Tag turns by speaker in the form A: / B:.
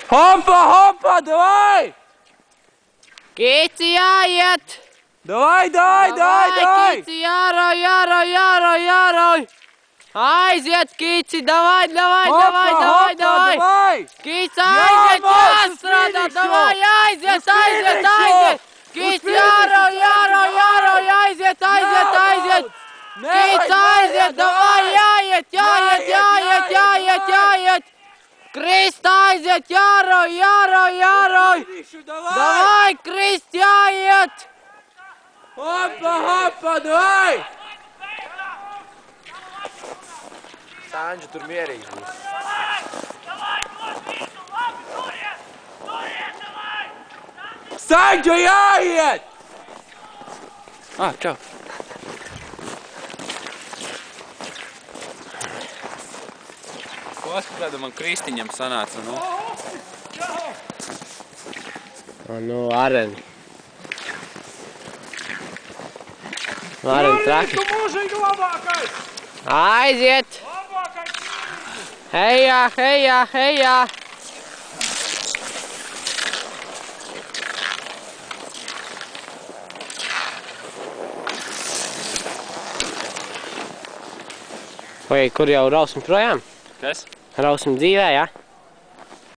A: Hopa, hopa, davai!
B: Kīci jāiet!
A: Davai!
B: Kīci jārauj! Aiziet, Kīci, davai! Kīci, aiziet, jāstrādā, davai, aiziet! Kīci, jārauj, aiziet! Kīci, aiziet, davai, jāiet! Krist, aiziet, jārauj! Davai, Krist, jāiet!
A: Hopa, davai!
C: Sandžu tur mierīgi būs.
A: Sandžu jāiet! Čau. Kāda man Kristiņam sanāca, nu?
B: Nu, Aren. Aren traki.
A: Tu mūžīgi labākais!
B: Aiziet! Hejā! Vai, kur jau rausim projām?
A: Kas?
B: Rausim dzīvē, ja?